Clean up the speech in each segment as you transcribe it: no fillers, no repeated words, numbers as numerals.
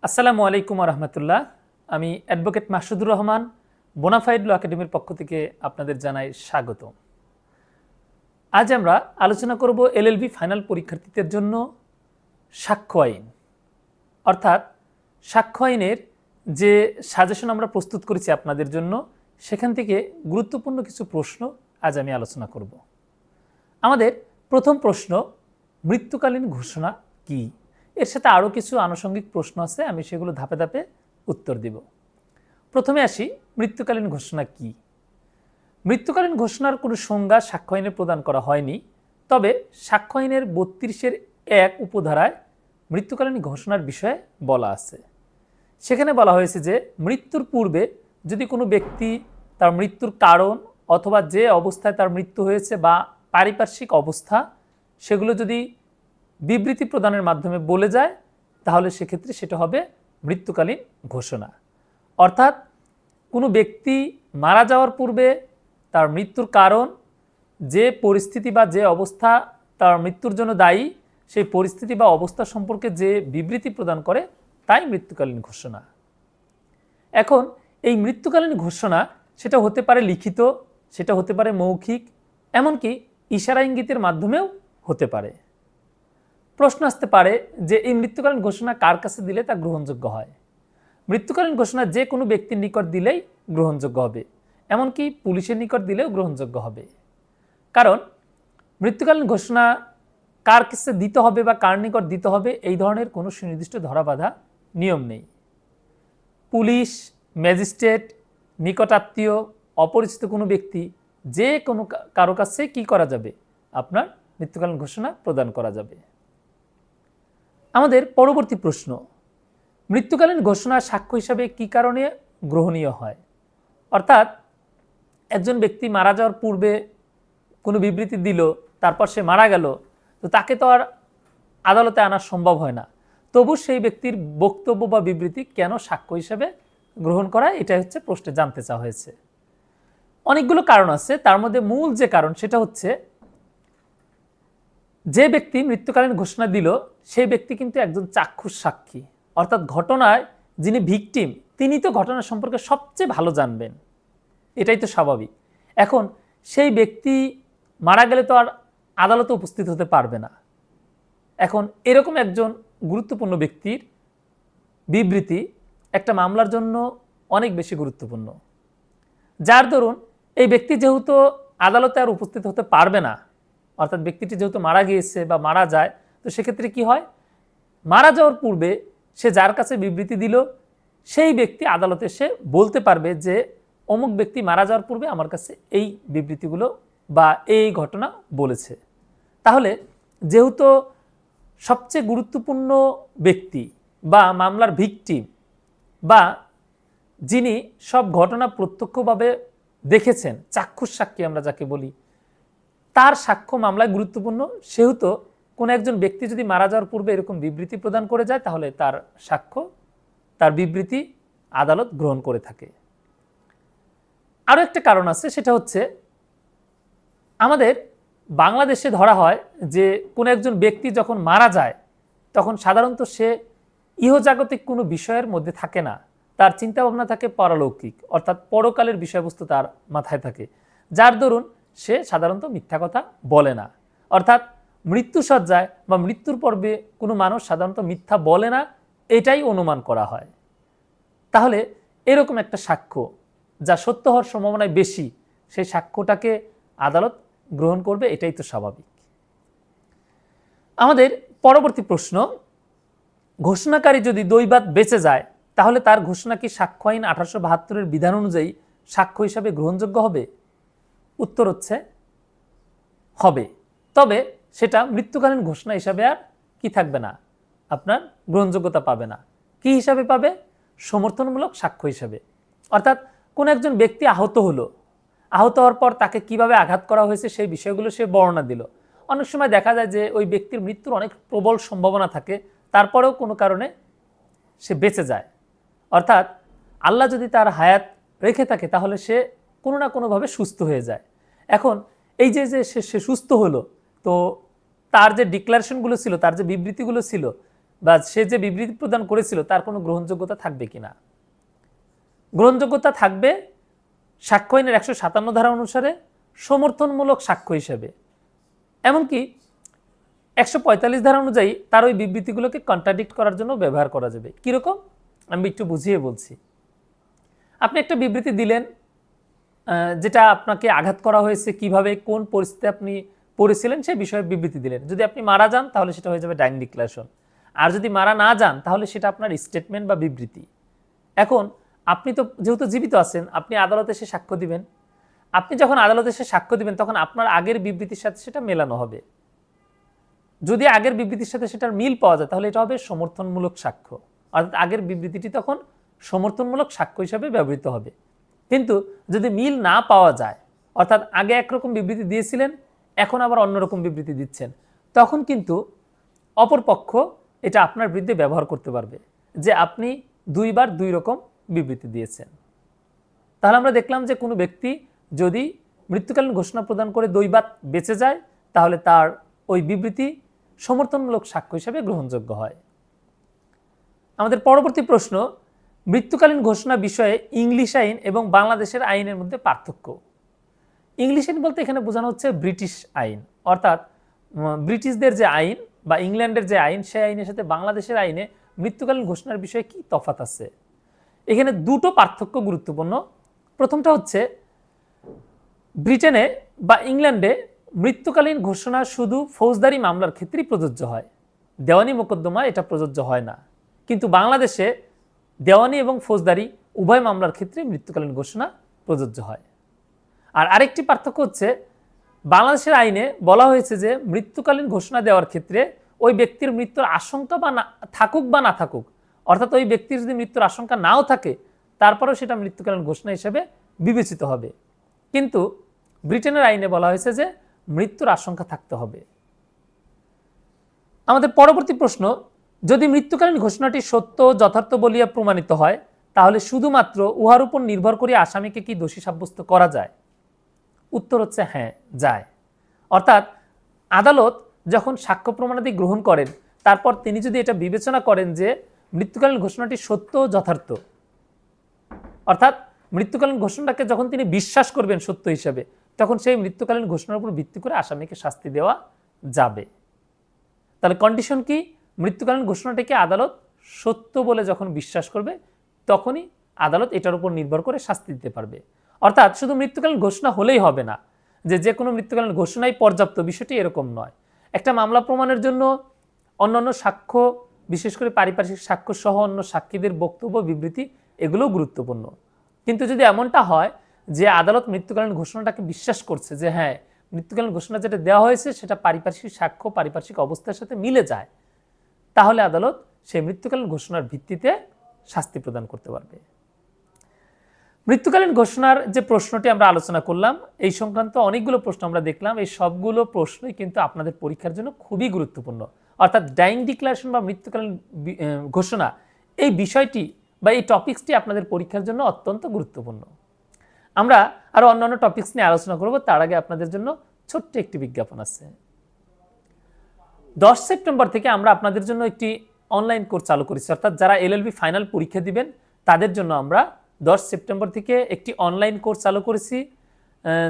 আসসালামু আলাইকুম রহমতুল্লাহ। আমি অ্যাডভোকেট মাসুদুর রহমান, বোনাফাইড ল একাডেমির পক্ষ থেকে আপনাদের জানাই স্বাগত। আজ আমরা আলোচনা করব এলএলবি ফাইনাল পরীক্ষার্থীদের জন্য সাক্ষ্য আইন, অর্থাৎ সাক্ষ্য আইনের যে সাজেশন আমরা প্রস্তুত করেছি আপনাদের জন্য, সেখান থেকে গুরুত্বপূর্ণ কিছু প্রশ্ন আজ আমি আলোচনা করব। আমাদের প্রথম প্রশ্ন, মৃত্যুকালীন ঘোষণা কি? এর সাথে আরও কিছু আনুষঙ্গিক প্রশ্ন আছে, আমি সেগুলো ধাপে ধাপে উত্তর দিব। প্রথমে আসি, মৃত্যুকালীন ঘোষণা কি? মৃত্যুকালীন ঘোষণার কোনো সংজ্ঞা সাক্ষ্য আইনে প্রদান করা হয়নি, তবে সাক্ষ্য আইনের ৩২-১ উপধারায় মৃত্যুকালীন ঘোষণার বিষয়ে বলা আছে। সেখানে বলা হয়েছে যে মৃত্যুর পূর্বে যদি কোনো ব্যক্তি তার মৃত্যুর কারণ অথবা যে অবস্থায় তার মৃত্যু হয়েছে বা পারিপার্শ্বিক অবস্থা, সেগুলো যদি বিবৃতি প্রদানের মাধ্যমে বলে যায়, তাহলে সেক্ষেত্রে সেটা হবে মৃত্যুকালীন ঘোষণা। অর্থাৎ কোনো ব্যক্তি মারা যাওয়ার পূর্বে তার মৃত্যুর কারণ, যে পরিস্থিতি বা যে অবস্থা তার মৃত্যুর জন্য দায়ী, সেই পরিস্থিতি বা অবস্থা সম্পর্কে যে বিবৃতি প্রদান করে, তাই মৃত্যুকালীন ঘোষণা। এখন এই মৃত্যুকালীন ঘোষণা সেটা হতে পারে লিখিত, সেটা হতে পারে মৌখিক, এমনকি ইশারা ইঙ্গিতের মাধ্যমেও হতে পারে। প্রশ্ন আসতে পারে যে এই মৃত্যুকালীন ঘোষণা কার কাছে দিলে তা গ্রহণযোগ্য হয়? মৃত্যুকালীন ঘোষণা যে কোনো ব্যক্তির নিকট দিলেই গ্রহণযোগ্য হবে, এমনকি পুলিশের নিকট দিলেও গ্রহণযোগ্য হবে। কারণ মৃত্যুকালীন ঘোষণা কার কাছে দিতে হবে বা কার নিকট দিতে হবে, এই ধরনের কোনো সুনির্দিষ্ট ধরাবাঁধা নিয়ম নেই। পুলিশ, ম্যাজিস্ট্রেট, নিকটাত্মীয়, অপরিচিত কোনো ব্যক্তি, যে কোনো কারো কাছে কি করা যাবে? আপনার মৃত্যুকালীন ঘোষণা প্রদান করা যাবে। আমাদের পরবর্তী প্রশ্ন, মৃত্যুকালীন ঘোষণা সাক্ষ্য হিসাবে কি কারণে গ্রহণীয় হয়? অর্থাৎ একজন ব্যক্তি মারা যাওয়ার পূর্বে কোনো বিবৃতি দিল, তারপর সে মারা গেল, তো তাকে তো আর আদালতে আনা সম্ভব হয় না। তবু সেই ব্যক্তির বক্তব্য বা বিবৃতি কেন সাক্ষ্য হিসাবে গ্রহণ করা, এটাই হচ্ছে প্রশ্নে জানতে চাওয়া হয়েছে। অনেকগুলো কারণ আছে, তার মধ্যে মূল যে কারণ সেটা হচ্ছে, যে ব্যক্তি মৃত্যুকালীন ঘোষণা দিল সেই ব্যক্তি কিন্তু একজন চাক্ষুষ সাক্ষী, অর্থাৎ ঘটনায় যিনি ভিকটিম তিনি তো ঘটনা সম্পর্কে সবচেয়ে ভালো জানবেন, এটাই তো স্বাভাবিক। এখন সেই ব্যক্তি মারা গেলে তো আর আদালতে উপস্থিত হতে পারবে না। এখন এরকম একজন গুরুত্বপূর্ণ ব্যক্তির বিবৃতি একটা মামলার জন্য অনেক বেশি গুরুত্বপূর্ণ, যার দরুন এই ব্যক্তি যেহেতু আদালতে আর উপস্থিত হতে পারবে না, অর্থাৎ ব্যক্তিটি যেহেতু মারা গিয়েছে বা মারা যায়, তো সেক্ষেত্রে কি হয়, মারা যাওয়ার পূর্বে সে যার কাছে বিবৃতি দিল সেই ব্যক্তি আদালতে এসে বলতে পারবে যে অমুক ব্যক্তি মারা যাওয়ার পূর্বে আমার কাছে এই বিবৃতিগুলো বা এই ঘটনা বলেছে। তাহলে যেহেতু সবচেয়ে গুরুত্বপূর্ণ ব্যক্তি বা মামলার ভিকটিম বা যিনি সব ঘটনা প্রত্যক্ষভাবে দেখেছেন, চাক্ষুষ সাক্ষী আমরা যাকে বলি, তার সাক্ষ্য মামলায় গুরুত্বপূর্ণ, সেহেতু কোনো একজন ব্যক্তি যদি মারা যাওয়ার পূর্বে এরকম বিবৃতি প্রদান করে যায়, তাহলে তার সাক্ষ্য, তার বিবৃতি আদালত গ্রহণ করে থাকে। আরও একটা কারণ আছে, সেটা হচ্ছে আমাদের বাংলাদেশে ধরা হয় যে কোনো একজন ব্যক্তি যখন মারা যায় তখন সাধারণত সে ইহজাগতিক কোনো বিষয়ের মধ্যে থাকে না, তার চিন্তাভাবনা থাকে পারলৌকিক, অর্থাৎ পরকালের বিষয়বস্তু তার মাথায় থাকে, যার দরুন সে সাধারণত মিথ্যা কথা বলে না। অর্থাৎ মৃত্যুসজ্জায় বা মৃত্যুর পর্বে কোনো মানুষ সাধারণত মিথ্যা বলে না, এটাই অনুমান করা হয়। তাহলে এরকম একটা সাক্ষ্য যা সত্য হওয়ার সম্ভাবনায় বেশি, সেই সাক্ষ্যটাকে আদালত গ্রহণ করবে, এটাই তো স্বাভাবিক। আমাদের পরবর্তী প্রশ্ন, ঘোষণাকারী যদি দৈবাত বেঁচে যায়, তাহলে তার ঘোষণা কি সাক্ষ্য আইন 1872-এর বিধান অনুযায়ী সাক্ষ্য হিসাবে গ্রহণযোগ্য হবে? উত্তর হচ্ছে হবে, তবে সেটা মৃত্যুকালীন ঘোষণা হিসাবে আর কি থাকবে না, আপনার গ্রহণযোগ্যতা পাবে না। কি হিসাবে পাবে? সমর্থনমূলক সাক্ষ্য হিসাবে। অর্থাৎ কোন একজন ব্যক্তি আহত হলো, আহত হওয়ার পর তাকে কিভাবে আঘাত করা হয়েছে সেই বিষয়গুলো সে বর্ণনা দিল। অনেক সময় দেখা যায় যে ওই ব্যক্তির মৃত্যুর অনেক প্রবল সম্ভাবনা থাকে, তারপরেও কোনো কারণে সে বেঁচে যায়। অর্থাৎ আল্লাহ যদি তার হায়াত রেখে থাকে, তাহলে সে কোনো না কোনোভাবে সুস্থ হয়ে যায়। এখন এই যে সে সুস্থ হলো, তো তার যে ডিক্লারেশনগুলো ছিল, তার যে বিবৃতিগুলো ছিল, বা সে যে বিবৃতি প্রদান করেছিল তার কোনো গ্রহণযোগ্যতা থাকবে কিনা। গ্রহণযোগ্যতা থাকবে সাক্ষ্য আইনের 157 ধারা অনুসারে সমর্থনমূলক সাক্ষ্য হিসেবে, এমনকি 145 ধারা অনুযায়ী তার ওই বিবৃতিগুলোকে কন্ট্রাডিক্ট করার জন্য ব্যবহার করা যাবে। কীরকম আমি একটু বুঝিয়ে বলছি। আপনি একটা বিবৃতি দিলেন যেটা আপনাকে আঘাত করা হয়েছে, কিভাবে কোন পরিস্থিতি আপনি পড়েছিলেন সেই বিষয়ে বিবৃতি দিলেন। যদি আপনি মারা যান তাহলে সেটা হয়ে যাবে ডাইং ডিক্লারেশন, আর যদি মারা না যান তাহলে সেটা আপনার স্টেটমেন্ট বা বিবৃতি। এখন আপনি তো যেহেতু জীবিত আছেন, আপনি আদালতে এসে সাক্ষ্য দিবেন। আপনি যখন আদালতে এসে সাক্ষ্য দিবেন তখন আপনার আগের বিবৃতির সাথে সেটা মেলানো হবে। যদি আগের বিবৃতির সাথে সেটার মিল পাওয়া যায় তাহলে এটা হবে সমর্থনমূলক সাক্ষ্য, অর্থাৎ আগের বিবৃতিটি তখন সমর্থনমূলক সাক্ষ্য হিসাবে ব্যবহৃত হবে। কিন্তু যদি মিল না পাওয়া যায়, অর্থাৎ আগে একরকম বিবৃতি দিয়েছিলেন এখন আবার অন্যরকম বিবৃতি দিচ্ছেন, তখন কিন্তু অপরপক্ষ এটা আপনার বিরুদ্ধে ব্যবহার করতে পারবে যে আপনি দুইবার দুই রকম বিবৃতি দিয়েছেন। তাহলে আমরা দেখলাম যে কোনো ব্যক্তি যদি মৃত্যুকালীন ঘোষণা প্রদান করে দৈবাত বেঁচে যায় তাহলে তার ওই বিবৃতি সমর্থনমূলক সাক্ষ্য হিসেবে গ্রহণযোগ্য হয়। আমাদের পরবর্তী প্রশ্ন, মৃত্যুকালীন ঘোষণা বিষয়ে ইংলিশ আইন এবং বাংলাদেশের আইনের মধ্যে পার্থক্য। ইংলিশ আইন বলতে এখানে বোঝানো হচ্ছে ব্রিটিশ আইন, অর্থাৎ ব্রিটিশদের যে আইন বা ইংল্যান্ডের যে আইন সেই আইনের সাথে বাংলাদেশের আইনে মৃত্যুকালীন ঘোষণার বিষয়ে কি তফাৎ আছে। এখানে দুটো পার্থক্য গুরুত্বপূর্ণ। প্রথমটা হচ্ছে ব্রিটেনে বা ইংল্যান্ডে মৃত্যুকালীন ঘোষণা শুধু ফৌজদারি মামলার ক্ষেত্রেই প্রযোজ্য হয়, দেওয়ানি মোকদ্দমা এটা প্রযোজ্য হয় না। কিন্তু বাংলাদেশে দেওয়ানি এবং ফৌজদারি উভয় মামলার ক্ষেত্রে মৃত্যুকালীন ঘোষণা প্রযোজ্য হয়। আর আরেকটি পার্থক্য হচ্ছে বাংলাদেশের আইনে বলা হয়েছে যে মৃত্যুকালীন ঘোষণা দেওয়ার ক্ষেত্রে ওই ব্যক্তির মৃত্যুর আশঙ্কা বা না থাকুক বা না থাকুক, অর্থাৎ ওই ব্যক্তির যদি মৃত্যুর আশঙ্কা নাও থাকে তারপরেও সেটা মৃত্যুকালীন ঘোষণা হিসেবে বিবেচিত হবে। কিন্তু ব্রিটেনের আইনে বলা হয়েছে যে মৃত্যুর আশঙ্কা থাকতে হবে। আমাদের পরবর্তী প্রশ্ন, যদি মৃত্যুকালীন ঘোষণাটি সত্য যথার্থ বলিয়া প্রমাণিত হয় তাহলে শুধুমাত্র উহার উপর নির্ভর করে আসামিকে কি দোষী সাব্যস্ত করা যায়? উত্তর হচ্ছে হ্যাঁ, যায়। অর্থাৎ আদালত যখন সাক্ষ্য প্রমাণাদি গ্রহণ করেন তারপর তিনি যদি এটা বিবেচনা করেন যে মৃত্যুকালীন ঘোষণাটি সত্য যথার্থ, অর্থাৎ মৃত্যুকালীন ঘোষণাটাকে যখন তিনি বিশ্বাস করবেন সত্য হিসাবে, তখন সেই মৃত্যুকালীন ঘোষণার উপর ভিত্তি করে আসামিকে শাস্তি দেওয়া যাবে। তাহলে কন্ডিশন কি? মৃত্যুকালীন ঘোষণাটিকে আদালত সত্য বলে যখন বিশ্বাস করবে তখনই আদালত এটার উপর নির্ভর করে শাস্তি দিতে পারবে। অর্থাৎ শুধু মৃত্যুকালীন ঘোষণা হলেই হবে না, যে কোনো মৃত্যুকালীন ঘোষণাই পর্যাপ্ত, বিষয়টি এরকম নয়। একটা মামলা প্রমাণের জন্য অন্যান্য সাক্ষ্য, বিশেষ করে পারিপার্শ্বিক সাক্ষ্য সহ অন্য সাক্ষীদের বক্তব্য বিবৃতি এগুলোও গুরুত্বপূর্ণ। কিন্তু যদি এমনটা হয় যে আদালত মৃত্যুকালীন ঘোষণাটাকে বিশ্বাস করছে যে হ্যাঁ মৃত্যুকালীন ঘোষণা যেটা দেওয়া হয়েছে সেটা পারিপার্শ্বিক সাক্ষ্য পারিপার্শ্বিক অবস্থার সাথে মিলে যায়, তাহলে আদালত সেই মৃত্যুকালীন ঘোষণার ভিত্তিতে শাস্তি প্রদান করতে পারবে। মৃত্যুকালীন ঘোষণার যে প্রশ্নটি আমরা আলোচনা করলাম এই সংক্রান্ত অনেকগুলো প্রশ্ন আমরা দেখলাম। এই সবগুলো প্রশ্নই কিন্তু আপনাদের পরীক্ষার জন্য খুবই গুরুত্বপূর্ণ। অর্থাৎ ডাইং ডিক্লারেশন বা মৃত্যুকালীন ঘোষণা এই বিষয়টি বা এই টপিক্সটি আপনাদের পরীক্ষার জন্য অত্যন্ত গুরুত্বপূর্ণ। আমরা আরও অন্যান্য টপিক্স নিয়ে আলোচনা করব, তার আগে আপনাদের জন্য ছোট্ট একটি বিজ্ঞাপন আছে। 10 সেপ্টেম্বর থেকে আমরা আপনাদের জন্য একটি অনলাইন কোর্স চালু করেছি, অর্থাৎ যারা এলএলবি ফাইনাল পরীক্ষা দিবেন তাদের জন্য আমরা 10 সেপ্টেম্বর থেকে একটি অনলাইন কোর্স চালু করেছি,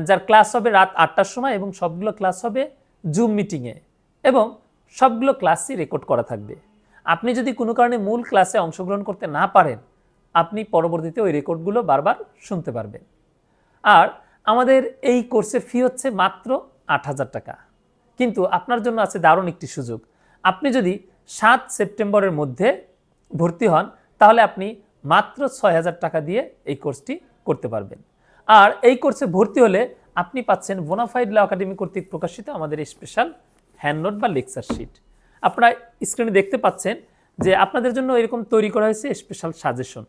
যার ক্লাস হবে রাত 8টার সময় এবং সবগুলো ক্লাস হবে জুম মিটিংয়ে এবং সবগুলো ক্লাসই রেকর্ড করা থাকবে। আপনি যদি কোনো কারণে মূল ক্লাসে অংশগ্রহণ করতে না পারেন আপনি পরবর্তীতে ওই রেকর্ডগুলো বারবার শুনতে পারবেন। আর আমাদের এই কোর্সের ফি হচ্ছে মাত্র 8,000 টাকা। কিন্তু আপনার জন্য আছে দারুণ একটি সুযোগ। আপনি যদি 7 সেপ্টেম্বরের মধ্যে ভর্তি হন তাহলে আপনি মাত্র 6,000 টাকা দিয়ে এই কোর্সটি করতে পারবেন। আর এই কোর্সে ভর্তি হলে আপনি পাচ্ছেন বোনাফাইড ল একাডেমি কর্তৃক প্রকাশিত আমাদের স্পেশাল হ্যান্ডনোট বা লেকচার শিট। আপনারা স্ক্রিনে দেখতে পাচ্ছেন যে আপনাদের জন্য এরকম তৈরি করা হয়েছে স্পেশাল সাজেশন।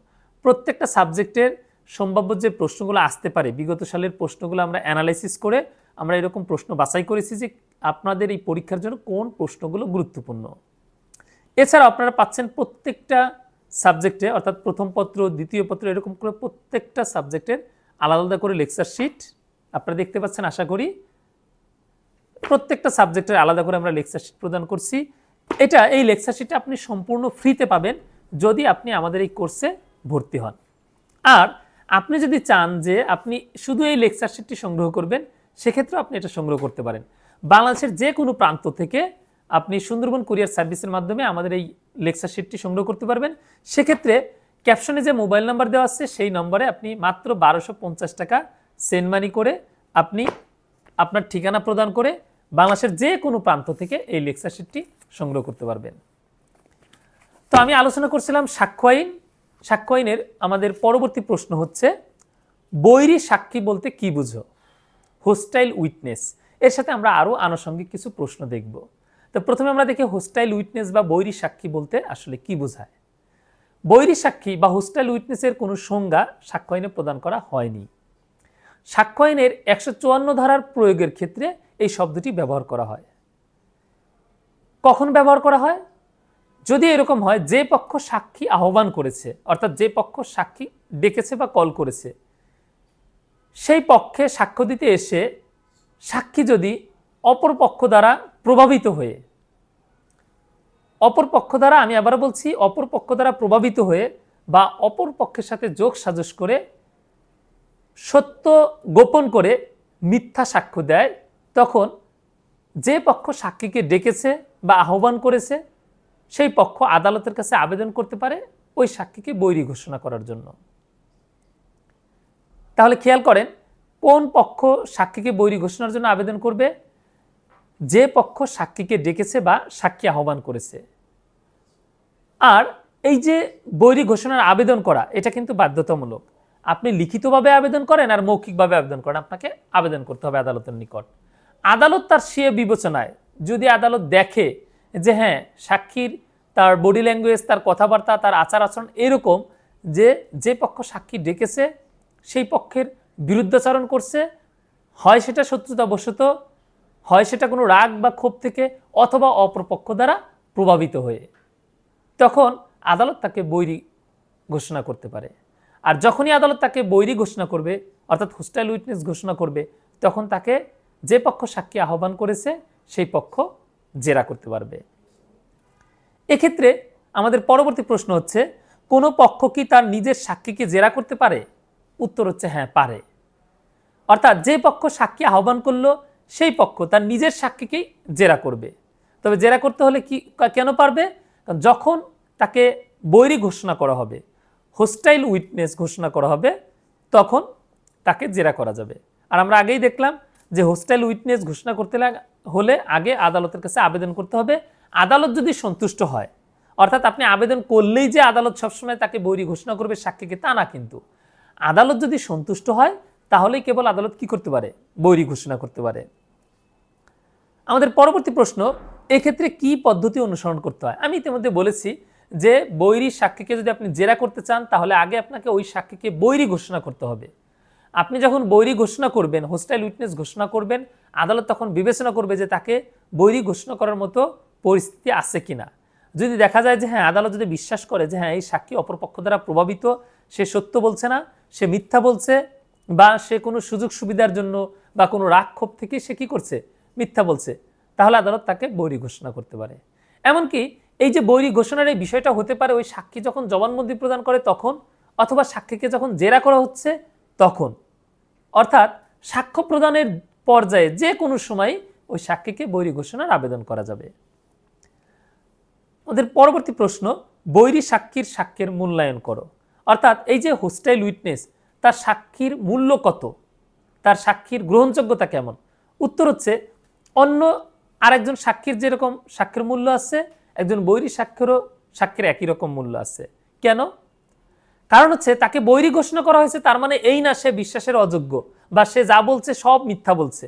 প্রত্যেকটা সাবজেক্টের সম্ভাব্য যে প্রশ্নগুলো আসতে পারে বিগত সালের প্রশ্নগুলো আমরা অ্যানালাইসিস করে আমরা এরকম প্রশ্ন বাছাই করেছি যে আপনাদের এই পরীক্ষার জন্য কোন প্রশ্নগুলো গুরুত্বপূর্ণ। এছাড়া আপনারা পাচ্ছেন প্রত্যেকটা সাবজেক্টে, অর্থাৎ প্রথম পত্র দ্বিতীয় পত্র এরকম করে প্রত্যেকটা সাবজেক্টের আলাদা আলাদা করে লেকচার শিট আপনারা দেখতে পাচ্ছেন। আশা করি প্রত্যেকটা সাবজেক্টের আলাদা করে আমরা লেকচার শিট প্রদান করছি এই লেকচার শিটটা আপনি সম্পূর্ণ ফ্রিতে পাবেন যদি আপনি আমাদের এই কোর্সে ভর্তি হন। আর আপনি যদি চান যে আপনি শুধু এই লেকচার শিটটি সংগ্রহ করবেন, সেক্ষেত্রে আপনি এটা সংগ্রহ করতে পারেন। বাংলাদেশের যে কোনো প্রান্ত থেকে আপনি সুন্দরবন কুরিয়ার সার্ভিসের মাধ্যমে আমাদের এই লেকচার শিটটি সংগ্রহ করতে পারবেন। সেক্ষেত্রে ক্যাপশনে যে মোবাইল নাম্বার দেওয়া আছে সেই নম্বরে আপনি মাত্র 1250 টাকা সেন্ড মানি করে আপনি আপনার ঠিকানা প্রদান করে বাংলাদেশের যে কোনো প্রান্ত থেকে এই লেকচার শিটটি সংগ্রহ করতে পারবেন। তো আমি আলোচনা করছিলাম সাক্ষ্য আইন। সাক্ষ্য আইনের আমাদের পরবর্তী প্রশ্ন হচ্ছে, বৈরী সাক্ষী বলতে কি বুঝো? Hostile witness. এর সাথে আমরা আরও আনুষঙ্গিক কিছু প্রশ্ন দেখব। তো প্রথমে আমরা দেখি হোস্টাইল উইটনেস বা বৈরী সাক্ষী বলতে আসলে কি বোঝায়। বৈরী সাক্ষী বা হোস্টাইল উইটনেসের কোনো সংজ্ঞা সাক্ষ্য আইনে প্রদান করা হয়নি। সাক্ষ্য আইনের 154 ধারার প্রয়োগের ক্ষেত্রে এই শব্দটি ব্যবহার করা হয়। কখন ব্যবহার করা হয়? যদি এরকম হয় যে পক্ষ সাক্ষী আহ্বান করেছে, অর্থাৎ যে পক্ষ সাক্ষী ডেকেছে বা কল করেছে, সেই পক্ষে সাক্ষ্য দিতে এসে সাক্ষী যদি অপর পক্ষ দ্বারা প্রভাবিত হয়ে, অপর পক্ষ দ্বারা, আমি আবার বলছি, অপর পক্ষ দ্বারা প্রভাবিত হয়ে বা অপর পক্ষের সাথে যোগ সাজস করে সত্য গোপন করে মিথ্যা সাক্ষ্য দেয়, তখন যে পক্ষ সাক্ষীকে ডেকেছে বা আহ্বান করেছে সেই পক্ষ আদালতের কাছে আবেদন করতে পারে ওই সাক্ষীকে বৈরী ঘোষণা করার জন্য। তাহলে খেয়াল করেন, কোন পক্ষ সাক্ষীকে বৈরী ঘোষণার জন্য আবেদন করবে? যে পক্ষ সাক্ষীকে ডেকেছে বা সাক্ষী আহ্বান করেছে। আর এই যে বৈরী ঘোষণার আবেদন করা, এটা কিন্তু বাধ্যতামূলক। আপনি লিখিতভাবে আবেদন করেন আর মৌখিকভাবে আবেদন করেন, আপনাকে আবেদন করতে হবে আদালতের নিকট। আদালত তার সে বিবেচনায় যদি আদালত দেখে যে হ্যাঁ, সাক্ষীর তার বডি ল্যাঙ্গুয়েজ, তার কথাবার্তা, তার আচার আচরণ এরকম যে যে পক্ষ সাক্ষী ডেকেছে সেই পক্ষের বিরুদ্ধাচরণ করছে, হয় সেটা শত্রুতাবশত, হয় সেটা কোনো রাগ বা ক্ষোভ থেকে, অথবা অপরপক্ষ দ্বারা প্রভাবিত হয়ে, তখন আদালত তাকে বৈরী ঘোষণা করতে পারে। আর যখনই আদালত তাকে বৈরী ঘোষণা করবে, অর্থাৎ হোস্টাইল উইটনেস ঘোষণা করবে, তখন তাকে যে পক্ষ সাক্ষী আহ্বান করেছে সেই পক্ষ জেরা করতে পারবে। এক্ষেত্রে আমাদের পরবর্তী প্রশ্ন হচ্ছে, কোনো পক্ষ কি তার নিজের সাক্ষীকে জেরা করতে পারে? উত্তর হচ্ছে হ্যাঁ, পারে। অর্থাৎ যে পক্ষ সাক্ষী আহ্বান করলো সেই পক্ষ তার নিজের সাক্ষীকেই জেরা করবে। তবে জেরা করতে হলে কি, কেন পারবে? যখন তাকে বৈরী ঘোষণা করা হবে, হোস্টাইল উইটনেস ঘোষণা করা হবে, তখন তাকে জেরা করা যাবে। আর আমরা আগেই দেখলাম যে হোস্টাইল উইটনেস ঘোষণা করতে হলে আগে আদালতের কাছে আবেদন করতে হবে। আদালত যদি সন্তুষ্ট হয়, অর্থাৎ আপনি আবেদন করলেই যে আদালত সবসময় তাকে বৈরী ঘোষণা করবে সাক্ষীকে, তা না, কিন্তু আদালত যদি সন্তুষ্ট হয় তাহলেই কেবল আদালত কি করতে পারে? বৈরী ঘোষণা করতে পারে। আমাদের পরবর্তী প্রশ্ন, এক্ষেত্রে কি পদ্ধতি অনুসরণ করতে হয়? আমি ইতিমধ্যে বলেছি যে বৈরী সাক্ষীকে যদি আপনি জেরা করতে চান তাহলে আগে আপনাকে ওই সাক্ষীকে বৈরী ঘোষণা করতে হবে। আপনি যখন বৈরী ঘোষণা করবেন, হোস্টাইল উইটনেস ঘোষণা করবেন, আদালত তখন বিবেচনা করবে যে তাকে বৈরী ঘোষণা করার মতো পরিস্থিতি আছে কিনা। যদি দেখা যায় যে হ্যাঁ, আদালত যদি বিশ্বাস করে যে হ্যাঁ, এই সাক্ষী অপরপক্ষ দ্বারা প্রভাবিত, সে সত্য বলছে না, সে মিথ্যা বলছে, বা সে কোনো সুযোগ সুবিধার জন্য বা কোনো রাগ ক্ষোভ থেকে সে কি করছে? মিথ্যা বলছে, তাহলে আদালত তাকে বৈরী ঘোষণা করতে পারে। এমনকি এই যে বৈরী ঘোষণার এই বিষয়টা হতে পারে ওই সাক্ষী যখন জবানবন্দি প্রদান করে তখন, অথবা সাক্ষীকে যখন জেরা করা হচ্ছে তখন, অর্থাৎ সাক্ষ্য প্রদানের পর্যায়ে যে কোনো সময় ওই সাক্ষীকে বৈরী ঘোষণার আবেদন করা যাবে। ওদের পরবর্তী প্রশ্ন, বৈরী সাক্ষীর সাক্ষ্যের মূল্যায়ন করো। অর্থাৎ এই যে হোস্টাইল উইটনেস, তার সাক্ষীর মূল্য কত, তার সাক্ষীর গ্রহণযোগ্যতা কেমন? উত্তর হচ্ছে, অন্য আরেকজন সাক্ষীর যেরকম সাক্ষীর মূল্য আছে, একজন বৈরী সাক্ষীর একই রকম মূল্য আছে। কেন? কারণ হচ্ছে তাকে বৈরী ঘোষণা করা হয়েছে, তার মানে এই না সে বিশ্বাসের অযোগ্য বা সে যা বলছে সব মিথ্যা বলছে।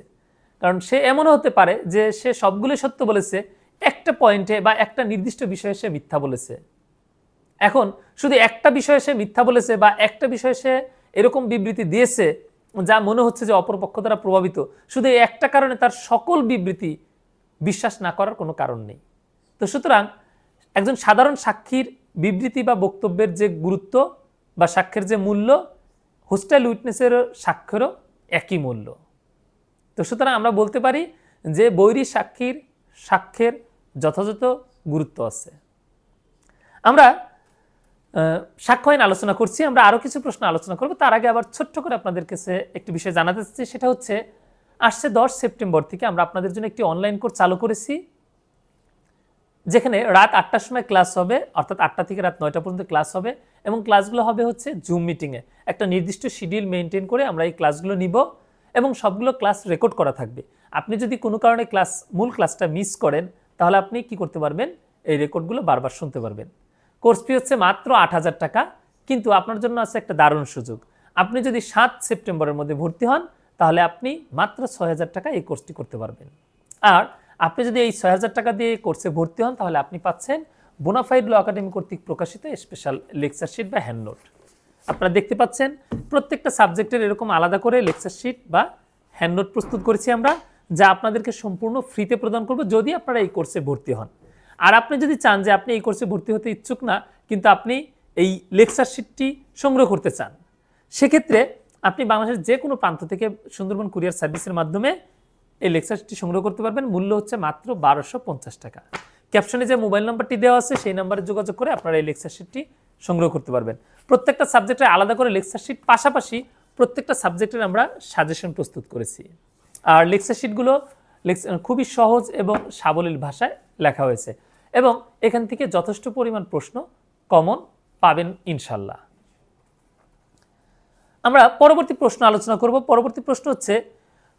কারণ সে এমনও হতে পারে যে সে সবগুলো সত্য বলেছে, একটা পয়েন্টে বা একটা নির্দিষ্ট বিষয়ে সে মিথ্যা বলেছে। এখন শুধু একটা বিষয়ে সে মিথ্যা বলেছে বা একটা বিষয়ে সে এরকম বিবৃতি দিয়েছে যা মনে হচ্ছে যে অপরপক্ষ দ্বারা প্রভাবিত, শুধু একটা কারণে তার সকল বিবৃতি বিশ্বাস না করার কোনো কারণ নেই। তো সুতরাং একজন সাধারণ সাক্ষীর বিবৃতি বা বক্তব্যের যে গুরুত্ব বা সাক্ষ্যের যে মূল্য, হোস্টাইল উইটনেসের সাক্ষ্যেরও একই মূল্য। তো সুতরাং আমরা বলতে পারি যে বৈরী সাক্ষীর সাক্ষ্যের যথাযথ গুরুত্ব আছে। আমরা সাক্ষ্য আইন আলোচনা করছি, আমরা আরও কিছু প্রশ্ন আলোচনা করব। তার আগে আবার ছোট্ট করে আপনাদের কাছে একটি বিষয় জানাতে চাচ্ছি, সেটা হচ্ছে আসছে 10 সেপ্টেম্বর থেকে আমরা আপনাদের জন্য একটি অনলাইন কোর্স চালু করেছি, যেখানে রাত 8টার সময় ক্লাস হবে, অর্থাৎ 8টা থেকে রাত 9টা পর্যন্ত ক্লাস হবে, এবং ক্লাসগুলো হবে হচ্ছে জুম মিটিংয়ে। একটা নির্দিষ্ট শিডিউল মেনটেন করে আমরা এই ক্লাসগুলো নিব, এবং সবগুলো ক্লাস রেকর্ড করা থাকবে। আপনি যদি কোনো কারণে মূল ক্লাসটা মিস করেন, তাহলে আপনি কি করতে পারবেন, এই রেকর্ডগুলো বারবার শুনতে পারবেন। কোর্স ফি হচ্ছে মাত্র 8,000 টাকা, কিন্তু আপনার জন্য আছে একটা দারুণ সুযোগ। আপনি যদি 7 সেপ্টেম্বরের মধ্যে ভর্তি হন, তাহলে আপনি মাত্র 6,000 টাকা এই কোর্সটি করতে পারবেন। আর আপনি যদি এই 6,000 টাকা দিয়ে কোর্সে ভর্তি হন, তাহলে আপনি পাচ্ছেন বোনাফাইড ল একাডেমি কর্তৃক প্রকাশিত স্পেশাল লেকচার শিট বা হ্যান্ড নোট। আপনারা দেখতে পাচ্ছেন প্রত্যেকটা সাবজেক্টের এরকম আলাদা করে লেকচার শিট বা হ্যান্ড নোট প্রস্তুত করেছি আমরা, যা আপনাদেরকে সম্পূর্ণ ফ্রিতে প্রদান করব যদি আপনারা এই কোর্সে ভর্তি হন। আর আপনি যদি চান যে আপনি এই কোর্সে ভর্তি হতে ইচ্ছুক না, কিন্তু আপনি এই লেকচার শিটটি সংগ্রহ করতে চান, সেক্ষেত্রে আপনি বাংলাদেশের যে কোনো প্রান্ত থেকে সুন্দরবন কুরিয়ার সার্ভিসের মাধ্যমে এই লেকচার শিটটি সংগ্রহ করতে পারবেন। মূল্য হচ্ছে মাত্র 1250 টাকা। ক্যাপশনে যে মোবাইল নাম্বারটি দেওয়া আছে সেই নাম্বারে যোগাযোগ করে আপনারা এই লেকচার শিটটি সংগ্রহ করতে পারবেন। প্রত্যেকটা সাবজেক্টের আলাদা করে লেকচার শিট, পাশাপাশি প্রত্যেকটা সাবজেক্টের আমরা সাজেশন প্রস্তুত করেছি। আর লেকচার শিটগুলো খুবই সহজ এবং সাবলীল ভাষায় লেখা হয়েছে, এবং এখান থেকে যথেষ্ট পরিমাণ প্রশ্ন কমন পাবেন ইনশাল্লাহ। আমরা পরবর্তী প্রশ্ন আলোচনা করব। পরবর্তী প্রশ্ন হচ্ছে,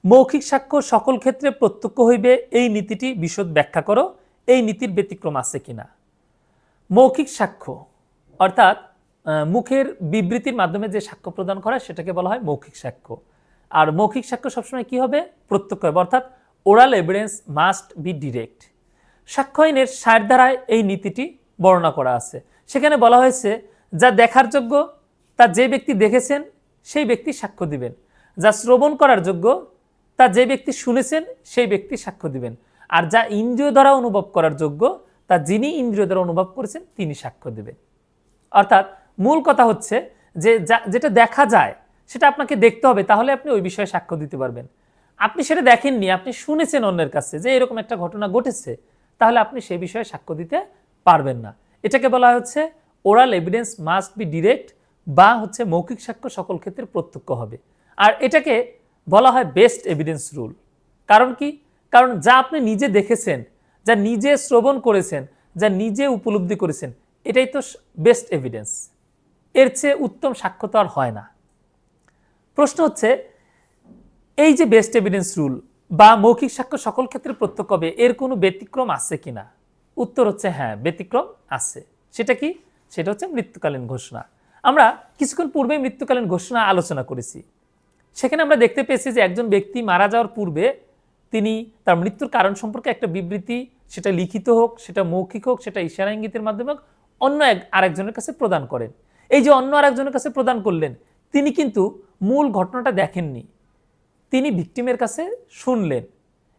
মৌখিক সাক্ষ্য সকল ক্ষেত্রে প্রত্যক্ষ হইবে, এই নীতিটি বিশদ ব্যাখ্যা করো, এই নীতির ব্যতিক্রম আছে কিনা। মৌখিক সাক্ষ্য অর্থাৎ মুখের বিবৃতির মাধ্যমে যে সাক্ষ্য প্রদান করা, সেটাকে বলা হয় মৌখিক সাক্ষ্য। আর মৌখিক সাক্ষ্য সবসময় কি হবে, প্রত্যক্ষ হবে, অর্থাৎ oral evidence must be direct. সাক্ষ্য আইনের 60 ধারায় এই নীতিটি বর্ণনা করা আছে। সেখানে বলা হয়েছে, যা দেখার যোগ্য তা যে ব্যক্তি দেখেছেন সেই ব্যক্তি সাক্ষ্য দিবেন, যা শ্রবণ করার যোগ্য তা যে ব্যক্তি শুনেছেন সেই ব্যক্তি সাক্ষ্য দিবেন, আর যা ইন্দ্রিয় দ্বারা অনুভব করার যোগ্য তা যিনি ইন্দ্রিয় দ্বারা অনুভব করেছেন তিনি সাক্ষ্য দেবেন। অর্থাৎ মূল কথা হচ্ছে যে যেটা দেখা যায় সেটা আপনাকে দেখতে হবে, তাহলে আপনি ওই বিষয়ে সাক্ষ্য দিতে পারবেন। আপনি সেটা দেখেননি, আপনি শুনেছেন অন্যের কাছে যে এরকম একটা ঘটনা ঘটেছে, তাহলে আপনি সেই বিষয়ে সাক্ষ্য দিতে পারবেন না। এটাকে বলা হচ্ছে oral evidence must be direct, বা হচ্ছে মৌখিক সাক্ষ্য সকল ক্ষেত্রে প্রত্যক্ষ হবে। আর এটাকে বলা হয় বেস্ট এভিডেন্স রুল। কারণ কি, কারণ যা আপনি নিজে দেখেছেন, যা নিজে শ্রবণ করেছেন, যা নিজে উপলব্ধি করেছেন, এটাই তো বেস্ট এভিডেন্স। এর চেয়ে উত্তম সাক্ষ্য তো আর হয় না। প্রশ্ন হচ্ছে, এই যে বেস্ট এভিডেন্স রুল বা মৌখিক সাক্ষ্য সকল ক্ষেত্রে প্রত্যক্ষ হবে, এর কোনো ব্যতিক্রম আছে কিনা। উত্তর হচ্ছে হ্যাঁ, ব্যতিক্রম আছে। সেটা কি, সেটা হচ্ছে মৃত্যুকালীন ঘোষণা। আমরা কিছুক্ষণ পূর্বে মৃত্যুকালীন ঘোষণা আলোচনা করেছি। সেখানে আমরা দেখতে পেয়েছি যে একজন ব্যক্তি মারা যাওয়ার পূর্বে তিনি তার মৃত্যুর কারণ সম্পর্কে একটা বিবৃতি, সেটা লিখিত হোক, সেটা মৌখিক হোক, সেটা ইশারা ইঙ্গিতের মাধ্যমে হোক, অন্য আরেকজনের কাছে প্রদান করেন। এই যে অন্য আরেকজনের কাছে প্রদান করলেন, তিনি কিন্তু মূল ঘটনাটা দেখেননি, তিনি ভিকটিমের কাছে শুনলেন।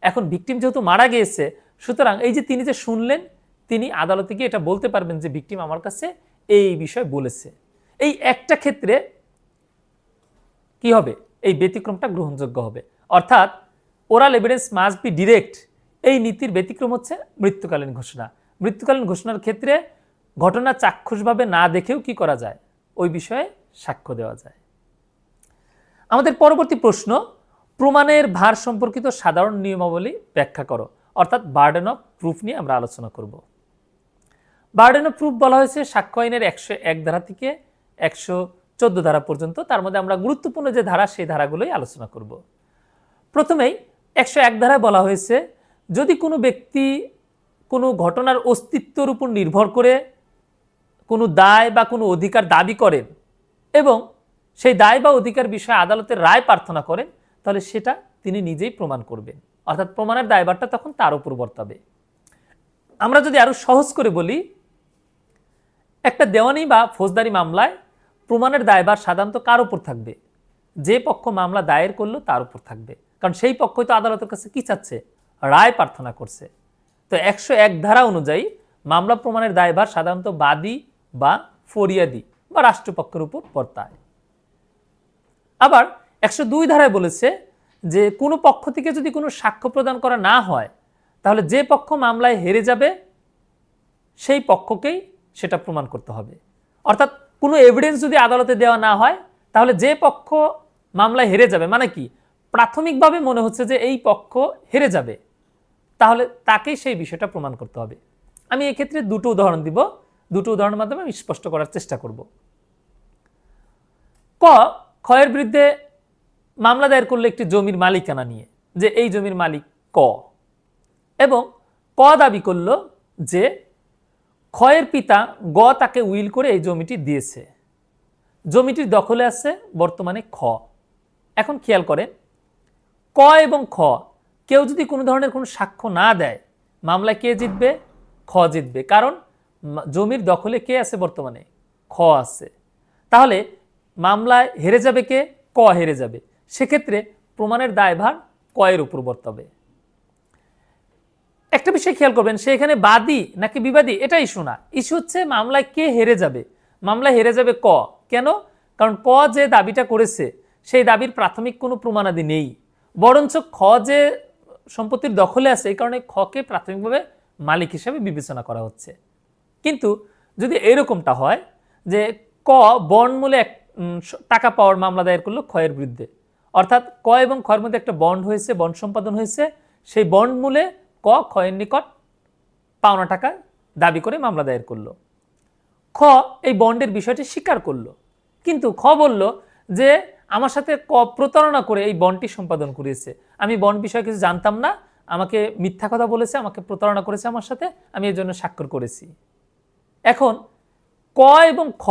এখন ভিকটিম যেহেতু মারা গিয়েছে, সুতরাং এই যে তিনি যে শুনলেন, তিনি আদালতে গিয়ে এটা বলতে পারবেন যে ভিকটিম আমার কাছে এই বিষয় বলেছে। এই একটা ক্ষেত্রে কি হবে, এই ব্যতিক্রমটা গ্রহণযোগ্য হবে। অর্থাৎ oral evidence must be direct, এই নীতির ব্যতিক্রম হচ্ছে মৃত্যুকালীন ঘোষণা। মৃত্যুকালীন ঘোষণার ক্ষেত্রে ঘটনা চাক্ষুষভাবে না দেখেও কি করা যায়, ওই বিষয়ে সাক্ষ্য দেওয়া যায়। আমাদের পরবর্তী প্রশ্ন, প্রমাণের ভার সম্পর্কিত সাধারণ নিয়মাবলী ব্যাখ্যা করো। অর্থাৎ বার্ডেন অফ প্রুফ নিয়ে আমরা আলোচনা করব। বার্ডেন অফ প্রুফ বলা হয়েছে সাক্ষ্য আইনের 101 ধারা থেকে 114 ধারা পর্যন্ত। তার মধ্যে আমরা গুরুত্বপূর্ণ যে ধারা, সেই ধারাগুলোই আলোচনা করব। প্রথমেই 101 ধারায় বলা হয়েছে, যদি কোনো ব্যক্তি কোনো ঘটনার অস্তিত্বের উপর নির্ভর করে কোনো দায় বা কোনো অধিকার দাবি করেন এবং সেই দায় বা অধিকার বিষয়ে আদালতের রায় প্রার্থনা করেন, তাহলে সেটা তিনি নিজেই প্রমাণ করবেন। অর্থাৎ প্রমাণের দায়ভারটা তখন তার উপর বর্তাবে। আমরা যদি আরো সহজ করে বলি, একটা দেওয়ানি বা ফৌজদারি মামলায় প্রমাণের দায়ভার সাধারণত কার উপর থাকবে, যে পক্ষ মামলা দায়ের করলো তার উপর থাকবে। কারণ সেই পক্ষই তো আদালতের কাছে কি চাচ্ছে, রায় প্রার্থনা করছে। তো 101 ধারা অনুযায়ী মামলা প্রমাণের দায়ভার সাধারণত বাদী বা ফরিয়াদি বা রাষ্ট্রপক্ষের উপর বর্তায়। আবার 102 ধারায় বলেছে যে কোনো পক্ষ থেকে যদি কোনো সাক্ষ্য প্রদান করা না হয়, তাহলে যে পক্ষ মামলায় হেরে যাবে সেই পক্ষকেই সেটা প্রমাণ করতে হবে। অর্থাৎ কোনো এভিডেন্স যদি আদালতে দেওয়া না হয় তাহলে যে পক্ষ মামলায় হেরে যাবে, মানে কি প্রাথমিকভাবে মনে হচ্ছে যে এই পক্ষ হেরে যাবে, তাহলে তাকেই সেই বিষয়টা প্রমাণ করতে হবে। আমি এক্ষেত্রে দুটো উদাহরণ দিব, দুটো উদাহরণের মাধ্যমে আমি স্পষ্ট করার চেষ্টা করব। ক, ক্ষয়ের বিরুদ্ধে মামলা দায়ের করলো একটি জমির মালিকানা নিয়ে, যে এই জমির মালিক ক, এবং ক দাবি করল যে ক্ষয়ের পিতা গ তাকে উইল করে এই জমিটি দিয়েছে, জমিটির দখলে আছে বর্তমানে খ। এখন খেয়াল করেন, ক এবং খ কেউ যদি কোনো ধরনের কোনো সাক্ষ্য না দেয়, মামলায় কে জিতবে? খ জিতবে, কারণ জমির দখলে কে আছে? বর্তমানে খ আছে। তাহলে মামলায় হেরে যাবে কে? ক হেরে যাবে। সেক্ষেত্রে প্রমাণের দায়ভার ক এর উপর বর্তাবে। একটা বিষয় খেয়াল করবেন, সে এখানে বাদী নাকি বিবাদী এটা ইস্যু না, ইস্যু হচ্ছে মামলায় কে হেরে যাবে। মামলায় হেরে যাবে ক। কেন? কারণ ক যে দাবিটা করেছে সেই দাবির প্রাথমিক কোনো প্রমাণাদি নেই, বরঞ্চ খ যে সম্পত্তির দখলে আছে এই কারণে খকে প্রাথমিকভাবে মালিক হিসেবে বিবেচনা করা হচ্ছে। কিন্তু যদি এরকমটা হয় যে ক বন্ডমূলে টাকা পাওয়ার মামলা দায়ের করলো ক্ষয়ের বিরুদ্ধে, অর্থাৎ ক এবং ক্ষয়ের মধ্যে একটা বন্ড হয়েছে, বন্ড সম্পাদন হয়েছে, সেই বন্ড মূলে ক ক্ষয়ের নিকট পাওনা টাকা দাবি করে মামলা দায়ের করলো। খ এই বন্ডের বিষয়টি স্বীকার করলো, কিন্তু খ বলল যে আমার সাথে ক প্রতারণা করে এই বন্ডটি সম্পাদন করেছে, আমি বন্ড বিষয়ে কিছু জানতাম না, আমাকে মিথ্যা কথা বলেছে, আমাকে প্রতারণা করেছে আমার সাথে, আমি এর জন্য স্বাক্ষর করেছি। এখন ক এবং খ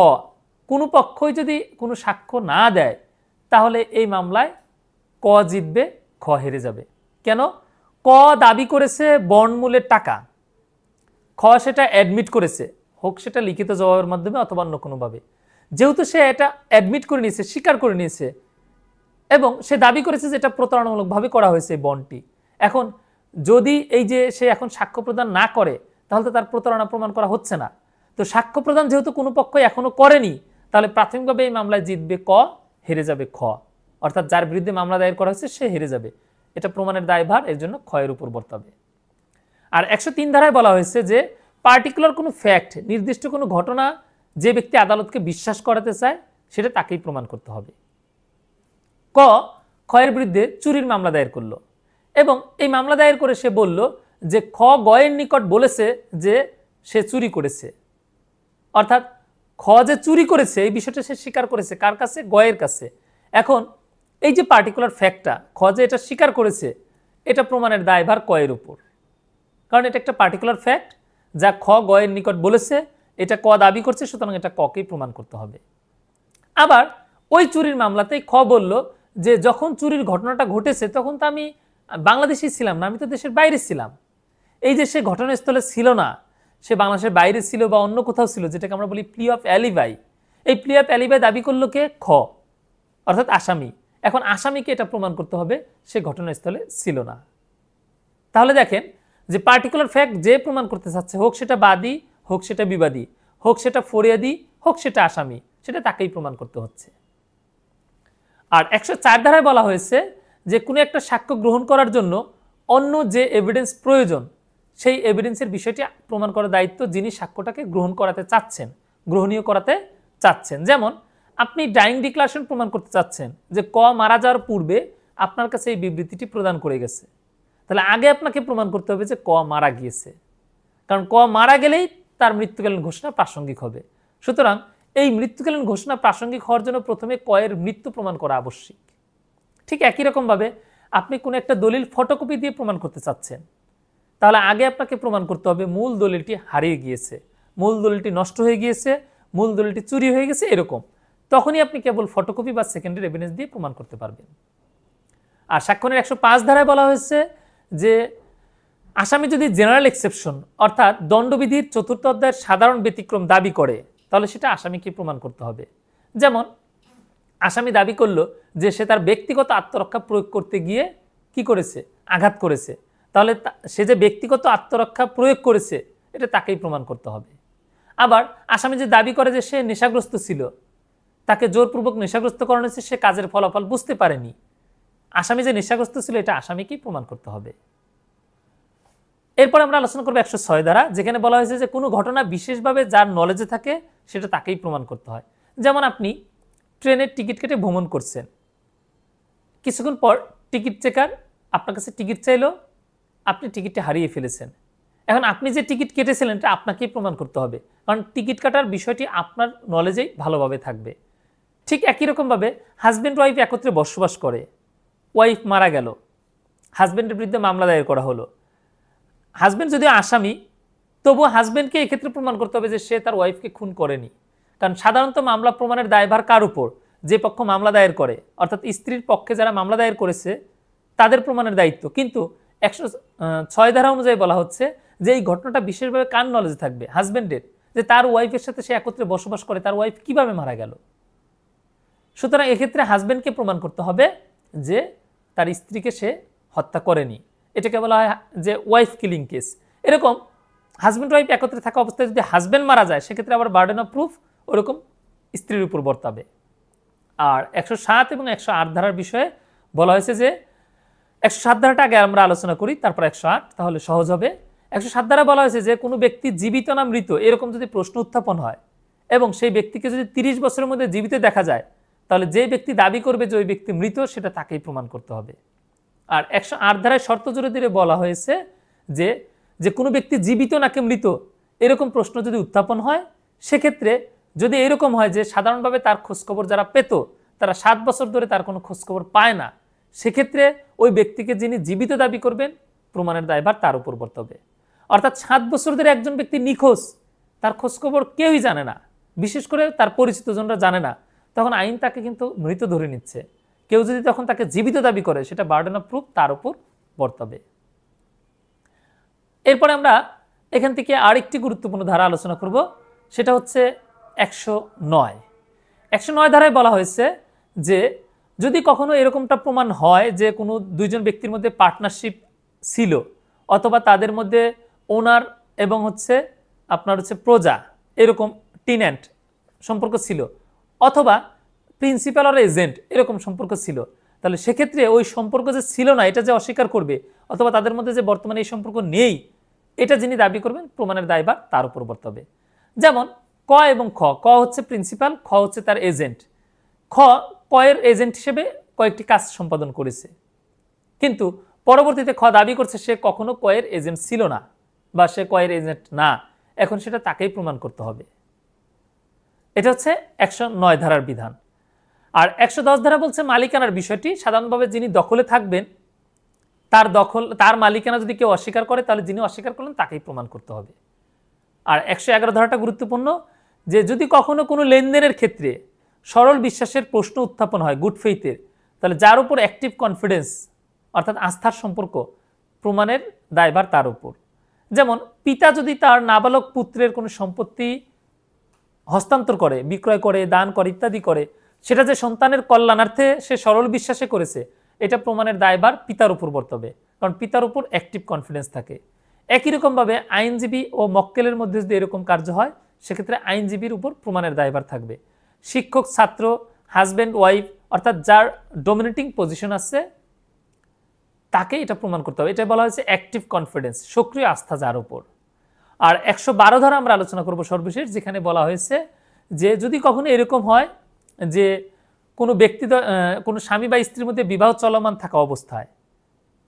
কোনো পক্ষই যদি কোনো সাক্ষ্য না দেয় তাহলে এই মামলায় ক জিতবে, খ হেরে যাবে। কেন? ক দাবি করেছে বন্ডমূলের টাকা, খ সেটা অ্যাডমিট করেছে, হোক সেটা লিখিত জবাবের মাধ্যমে অথবা অন্য কোনোভাবে। যেহেতু সে এটা অ্যাডমিট করে নিয়েছে, স্বীকার করে নিয়েছে, এবং সে দাবি করেছে যে এটা প্রতারণামূলকভাবে করা হয়েছে এই বন্ডটি, এখন যদি এই যে সে এখন সাক্ষ্য প্রদান না করে তাহলে তো তার প্রতারণা প্রমাণ করা হচ্ছে না। তো সাক্ষ্য প্রদান যেহেতু কোনো পক্ষ এখনো করেনি, তাহলে প্রাথমিকভাবে এই মামলায় জিতবে ক, হেরে যাবে খ। অর্থাৎ যার বিরুদ্ধে মামলা দায়ের করা হয়েছে সে হেরে যাবে, এটা প্রমাণের দায়ভার এর জন্য ক্ষয়ের উপর বর্তাবে। আর 103 ধারায় বলা হয়েছে যে পার্টিকুলার কোনো ফ্যাক্ট, নির্দিষ্ট কোনো ঘটনা যে ব্যক্তি আদালতকে বিশ্বাস করাতে চায় সেটা তাকেই প্রমাণ করতে হবে। ক ক্ষয়ের বিরুদ্ধে চুরির মামলা দায়ের করলো, এবং এই মামলা দায়ের করে সে বলল যে খ গয়ের নিকট বলেছে যে সে চুরি করেছে, অর্থাৎ খ যে চুরি করেছে এই বিষয়টা সে স্বীকার করেছে কার কাছে? গয়ের কাছে। এখন এই যে পার্টিকুলার ফ্যাক্টটা খ যে এটা স্বীকার করেছে, এটা প্রমাণের দায়ভার ক এর উপর, কারণ এটা একটা পার্টিকুলার ফ্যাক্ট যা খ গয়ের নিকট বলেছে, এটা ক দাবি করছে, সুতরাং এটা ককেই প্রমাণ করতে হবে। আবার ওই চুরির মামলাতেই খ বলল যে যখন চুরির ঘটনাটা ঘটেছে তখন তো আমি বাংলাদেশেই ছিলাম না, আমি তো দেশের বাইরে ছিলাম। এই যে সে ঘটনাস্থলে ছিল না, সে বাংলাদেশের বাইরে ছিল বা অন্য কোথাও ছিল, যেটাকে আমরা বলি প্লি অফ অ্যালিবাই, এই প্লি অফ অ্যালিবাই দাবি করলো কে? খ, অর্থাৎ আসামি। এখন আসামিকে এটা প্রমাণ করতে হবে সে ঘটনাস্থলে ছিল না। তাহলে দেখেন যে পার্টিকুলার ফ্যাক্ট যে প্রমাণ করতে চাচ্ছে, হোক সেটা বাদী, হোক সেটা বিবাদী, হোক সেটা ফরিয়াদি, হোক সেটা আসামি, সেটা তাকেই প্রমাণ করতে হচ্ছে। আর 104 ধারায় বলা হয়েছে যে কোনো একটা সাক্ষ্য গ্রহণ করার জন্য অন্য যে এভিডেন্স প্রয়োজন সেই এভিডেন্সের বিষয়টি প্রমাণ করার দায়িত্ব যিনি সাক্ষ্যটাকে গ্রহণ করাতে চাচ্ছেন, গ্রহণীয় করাতে চাচ্ছেন। যেমন আপনি ডাইং ডিক্লারেশন প্রমাণ করতে চাচ্ছেন যে ক মারা যাওয়ার পূর্বে আপনার কাছে এই বিবৃতিটি প্রদান করে গেছে, তাহলে আগে আপনাকে প্রমাণ করতে হবে যে ক মারা গিয়েছে, কারণ ক মারা গেলেই তার মৃত্যুকালীন ঘোষণা প্রাসঙ্গিক হবে। সুতরাং এই মৃত্যুকালীন ঘোষণা প্রাসঙ্গিক হওয়ার জন্য প্রথমে ক এর মৃত্যু প্রমাণ করা আবশ্যিক। ঠিক একই রকমভাবে আপনি কোনো একটা দলিল ফটোকপি দিয়ে প্রমাণ করতে চাচ্ছেন, তাহলে আগে আপনাকে প্রমাণ করতে হবে মূল দলিলটি হারিয়ে গিয়েছে, মূল দলিলটি নষ্ট হয়ে গিয়েছে, মূল দলিলটি চুরি হয়ে গেছে, এরকম। তখনই আপনি কেবল ফটোকপি বা সেকেন্ডারি এভিডেন্স দিয়ে প্রমাণ করতে পারবেন। আর সাক্ষ্যের 105 ধারায় বলা হয়েছে যে আসামি যদি জেনারেল এক্সেপশন অর্থাৎ দণ্ডবিধির 4th অধ্যায়ের সাধারণ ব্যতিক্রম দাবি করে তাহলে সেটা আসামিকে প্রমাণ করতে হবে। যেমন আসামি দাবি করলো যে সে তার ব্যক্তিগত আত্মরক্ষা প্রয়োগ করতে গিয়ে কি করেছে? আঘাত করেছে, তাহলে সে যে ব্যক্তিগত আত্মরক্ষা প্রয়োগ করেছে এটা তাকেই প্রমাণ করতে হবে। আবার আসামি যে দাবি করে যে সে নেশাগ্রস্ত ছিল, তাকে জোরপূর্বক নেশাগ্রস্ত করানো হয়েছে, সে কাজের ফলাফল বুঝতে পারেনি, আসামি যে নেশাগ্রস্ত ছিল এটা আসামিকেই প্রমাণ করতে হবে। এরপর আমরা আলোচনা করবো 106 ধারা, যেখানে বলা হয়েছে যে কোনো ঘটনা বিশেষভাবে যার নলেজে থাকে সেটা তাকেই প্রমাণ করতে হয়। যেমন আপনি ট্রেনের টিকিট কেটে ভ্রমণ করছেন, কিছুক্ষণ পর টিকিট চেকার আপনার কাছে টিকিট চাইলো, আপনি টিকিটটা হারিয়ে ফেলেছেন। এখন আপনি যে টিকিট কেটেছিলেন এটা আপনাকেই প্রমাণ করতে হবে, কারণ টিকিট কাটার বিষয়টি আপনার নলেজেই ভালোভাবে থাকবে। ঠিক একই রকমভাবে হাজব্যান্ড ওয়াইফ একত্রে বসবাস করে, ওয়াইফ মারা গেল, হাজব্যান্ডের বিরুদ্ধে মামলা দায়ের করা হলো, হাজব্যান্ড যদিও আসামি, তবুও হাজব্যান্ডকে এক্ষেত্রে প্রমাণ করতে হবে যে সে তার ওয়াইফকে খুন করেনি। কারণ সাধারণত মামলা প্রমাণের দায়ভার কার উপর? যে পক্ষ মামলা দায়ের করে, অর্থাৎ স্ত্রীর পক্ষে যারা মামলা দায়ের করেছে তাদের প্রমাণের দায়িত্ব। কিন্তু 106 ধারা অনুযায়ী বলা হচ্ছে যে এই ঘটনাটা বিশেষভাবে কার নলেজে থাকবে? হাজব্যান্ডের, যে তার ওয়াইফের সাথে সে একত্রে বসবাস করে, তার ওয়াইফ কিভাবে মারা গেল। সুতরাং এক্ষেত্রে হাজব্যান্ডকে প্রমাণ করতে হবে যে তার স্ত্রীকে সে হত্যা করেনি। এটাকে বলা হয় যে ওয়াইফ কিলিং কেস। এরকম হাজব্যান্ড ওয়াইফ একত্রে থাকা অবস্থায় যদি হাজব্যান্ড মারা যায় সেক্ষেত্রে আবার বার্ডেন অফ প্রুফ ওরকম স্ত্রীর উপর বর্তাবে। আর 107 এবং 108 ধারার বিষয়ে বলা হয়েছে যে 107 ধারাটা আগে আমরা আলোচনা করি, তারপর 108, তাহলে সহজ হবে। 107 ধারা বলা হয়েছে যে কোনো ব্যক্তি জীবিত না মৃত এরকম যদি প্রশ্ন উত্থাপন হয় এবং সেই ব্যক্তিকে যদি 30 বছরের মধ্যে জীবিত দেখা যায়, তাহলে যে ব্যক্তি দাবি করবে যে ওই ব্যক্তি মৃত সেটা তাকেই প্রমাণ করতে হবে। আর 108 ধারায় শর্ত জুড়ে দিয়ে বলা হয়েছে যে যে কোনো ব্যক্তি জীবিত নাকি মৃত এরকম প্রশ্ন যদি উত্থাপন হয়, সেক্ষেত্রে যদি এরকম হয় যে সাধারণভাবে তার খোঁজখবর যারা পেত তারা 7 বছর ধরে তার কোনো খোঁজখবর পায় না, সেক্ষেত্রে ওই ব্যক্তিকে যিনি জীবিত দাবি করবেন প্রমাণের দায়ভার তার উপর বর্তাবে। অর্থাৎ 7 বছর ধরে একজন ব্যক্তি নিখোঁজ, তার খোঁজখবর কেউই জানে না, বিশেষ করে তার পরিচিতজনরা জানে না, তখন আইন তাকে কিন্তু মৃত ধরে নিচ্ছে। কেউ যদি তখন তাকে জীবিত দাবি করে সেটা বার্ডেন অফ প্রুফ তার উপর বর্তাবে। এরপরে আমরা এখান থেকে আরেকটি গুরুত্বপূর্ণ ধারা আলোচনা করব, সেটা হচ্ছে 109। 109 ধারায় বলা হয়েছে যে যদি কখনো এরকমটা প্রমাণ হয় যে কোনো দুইজন ব্যক্তির মধ্যে পার্টনারশিপ ছিল, অথবা তাদের মধ্যে ওনার এবং আপনার প্রজা এরকম টিনেন্ট সম্পর্ক ছিল, অথবা প্রিন্সিপাল আর এজেন্ট এরকম সম্পর্ক ছিল, তাহলে সেক্ষেত্রে ওই সম্পর্ক যে ছিল না এটা যে অস্বীকার করবে, অথবা তাদের মধ্যে যে বর্তমানে এই সম্পর্ক নেই এটা যিনি দাবি করবেন প্রমাণের দায়ভার তার উপর বর্তাবে। যেমন ক এবং খ, ক হচ্ছে প্রিন্সিপাল, খ হচ্ছে তার এজেন্ট। ক এর এজেন্ট হিসেবে কয়েকটি কাজ সম্পাদন করেছে, কিন্তু পরবর্তীতে খ দাবি করছে সে কখনো ক এর এজেন্ট ছিল না বা সে ক এর এজেন্ট না, এখন সেটা তাকেই প্রমাণ করতে হবে। এটা হচ্ছে 109 ধারার বিধান। আর 110 ধারা বলছে মালিকানার বিষয়টি, সাধারণভাবে যিনি দখলে থাকবেন তার মালিকানা যদি কেউ অস্বীকার করে তাহলে যিনি অস্বীকার করলেন তাকেই প্রমাণ করতে হবে। আর 111 ধারাটা গুরুত্বপূর্ণ, যে যদি কখনো কোনো লেনদেনের ক্ষেত্রে সরল বিশ্বাসের প্রশ্ন উত্থাপন হয়, গুড ফেইথের, তাহলে যার উপর অ্যাক্টিভ কনফিডেন্স অর্থাৎ আস্থার সম্পর্ক, প্রমাণের দায়ভার তার উপর। যেমন পিতা যদি তার নাবালক পুত্রের কোনো সম্পত্তি হস্তান্তর করে, বিক্রয় করে, দান করে, ইত্যাদি করে, সেটা যে সন্তানের কল্যাণার্থে সে সরল বিশ্বাসে করেছে, এটা প্রমাণের দায়ভার পিতার উপর বর্তাবে, কারণ পিতার উপর অ্যাক্টিভ কনফিডেন্স থাকে। একই রকমভাবে আইনজীবী ও মক্কেলের মধ্যে যদি এরকম কার্য হয় সেক্ষেত্রে আইনজীবীর উপর প্রমাণের দায়ভার থাকবে। শিক্ষক ছাত্র, হাজব্যান্ড ওয়াইফ অর্থাৎ যার ডমিনেটিং পজিশন আছে তাকে এটা প্রমাণ করতে হবে। এটা বলা হয়েছে অ্যাক্টিভ কনফিডেন্স, সক্রিয় আস্থা যার উপর। আর 112 ধারা আমরা আলোচনা করব সর্বশেষ, যেখানে বলা হয়েছে যে যদি কখনো এরকম হয় যে কোনো ব্যক্তি, কোনো স্বামী বা স্ত্রীর মধ্যে বিবাহ চলমান থাকা অবস্থায়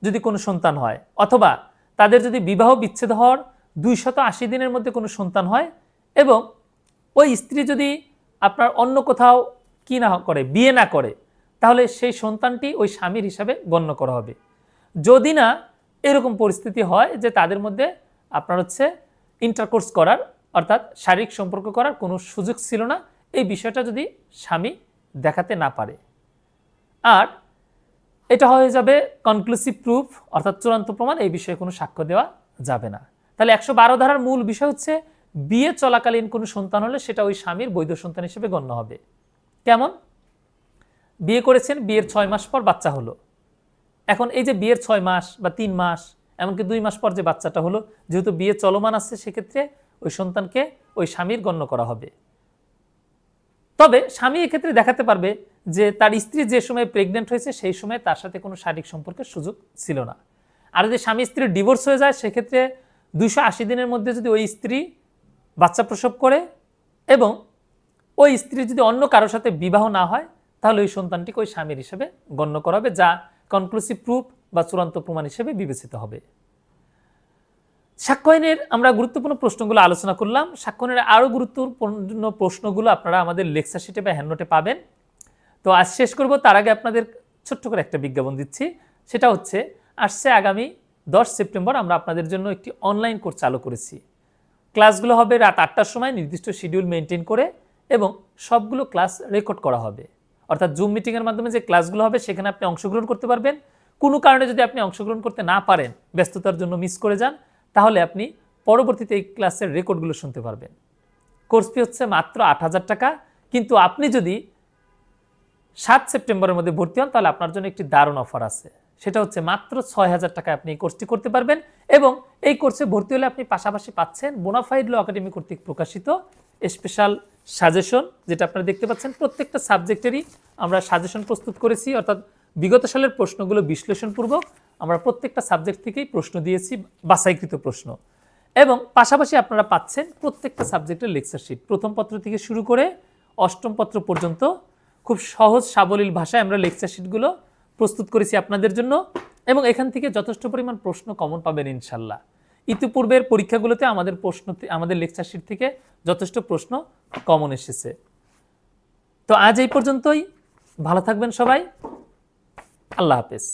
যদি কোনো সন্তান হয়, অথবা তাদের যদি বিবাহ বিচ্ছেদ হওয়ার 280 দিনের মধ্যে কোনো সন্তান হয়, এবং ওই স্ত্রী যদি আপনার অন্য কোথাও কি না করে, বিয়ে না করে, তাহলে সেই সন্তানটি ওই স্বামীর হিসাবে গণ্য করা হবে। যদি না এরকম পরিস্থিতি হয় যে তাদের মধ্যে আপনার ইন্টারকোর্স করার অর্থাৎ শারীরিক সম্পর্ক করার কোনো সুযোগ ছিল না, এই বিষয়টা যদি স্বামী দেখাতে না পারে, আর এটা হয়ে যাবে কনক্লুসিভ প্রুফ অর্থাৎ চূড়ান্ত প্রমাণ, এই বিষয়ে কোনো সাক্ষ্য দেওয়া যাবে না। তাহলে 112 ধারার মূল বিষয় হচ্ছে বিয়ে চলাকালীন কোনো সন্তান হলে সেটা ওই স্বামীর বৈধ সন্তান হিসেবে গণ্য হবে। কেমন? বিয়ে করেছেন, বিয়ের 6 মাস পর বাচ্চা হলো, এখন এই যে বিয়ের 6 মাস বা 3 মাস এমনকি 2 মাস পর যে বাচ্চাটা হলো, যেহেতু বিয়ে চলমান আছে সেক্ষেত্রে ওই সন্তানকে ওই স্বামীর গণ্য করা হবে। তবে স্বামী এক্ষেত্রে দেখাতে পারবে যে তার স্ত্রী যে সময় প্রেগনেন্ট হয়েছে সেই সময় তার সাথে কোনো শারীরিক সম্পর্কের সুযোগ ছিল না। আর যদি স্বামী স্ত্রীর ডিভোর্স হয়ে যায় সেক্ষেত্রে 280 দিনের মধ্যে যদি ওই স্ত্রী বাচ্চা প্রসব করে এবং ওই স্ত্রী যদি অন্য কারোর সাথে বিবাহ না হয় তাহলে ওই সন্তানটিকে ওই স্বামীর হিসেবে গণ্য করা হবে, যা কনক্লুসিভ প্রুফ বা চূড়ান্ত প্রমাণ হিসেবে বিবেচিত হবে। সাক্ষ্য আইনের আমরা গুরুত্বপূর্ণ প্রশ্নগুলো আলোচনা করলাম। সাক্ষ্য আইনের আরও গুরুত্বপূর্ণ প্রশ্নগুলো আপনারা আমাদের লেকচার শিটে বা হ্যান্ডনোটে পাবেন। তো আজ শেষ করব, তার আগে আপনাদের ছোট্ট করে একটা বিজ্ঞাপন দিচ্ছি। সেটা হচ্ছে আসছে আগামী 10 সেপ্টেম্বর আমরা আপনাদের জন্য একটি অনলাইন কোর্স চালু করেছি। ক্লাসগুলো হবে রাত 8টার সময় নির্দিষ্ট শিডিউল মেনটেন করে এবং সবগুলো ক্লাস রেকর্ড করা হবে। অর্থাৎ জুম মিটিংয়ের মাধ্যমে যে ক্লাসগুলো হবে সেখানে আপনি অংশগ্রহণ করতে পারবেন। কোনো কারণে যদি আপনি অংশগ্রহণ করতে না পারেন, ব্যস্ততার জন্য মিস করে যান, তাহলে আপনি পরবর্তীতে এই ক্লাসের রেকর্ডগুলো শুনতে পারবেন। কোর্স ফি হচ্ছে মাত্র 8,000 টাকা। কিন্তু আপনি যদি 7 সেপ্টেম্বরের মধ্যে ভর্তি হন তাহলে আপনার জন্য একটি দারুণ অফার আছে। সেটা হচ্ছে মাত্র 6,000 টাকায় আপনি এই কোর্সটি করতে পারবেন এবং এই কোর্সে ভর্তি হলে আপনি পাশাপাশি পাচ্ছেন বোনাফাইড ল একাডেমি কর্তৃক প্রকাশিত স্পেশাল সাজেশন, যেটা আপনারা দেখতে পাচ্ছেন। প্রত্যেকটা সাবজেক্টেরই আমরা সাজেশন প্রস্তুত করেছি, অর্থাৎ বিগত সালের প্রশ্নগুলো বিশ্লেষণপূর্বক আমরা প্রত্যেকটা সাবজেক্ট থেকেই প্রশ্ন দিয়েছি, বাছাইকৃত প্রশ্ন। এবং পাশাপাশি আপনারা পাচ্ছেন প্রত্যেকটা সাবজেক্টের লেকচার শিট, প্রথম পত্র থেকে শুরু করে অষ্টম পত্র পর্যন্ত খুব সহজ সাবলীল ভাষায় আমরা লেকচার শিটগুলো প্রস্তুত করেছি আপনাদের জন্য এবং এখান থেকে যথেষ্ট পরিমাণ প্রশ্ন কমন পাবেন ইনশাল্লাহ। ইতিপূর্বের পরীক্ষাগুলোতে আমাদের লেকচার শিট থেকে যথেষ্ট প্রশ্ন কমন এসেছে। তো আজ এই পর্যন্তই। ভালো থাকবেন সবাই। আল্লাহ হাফেজ।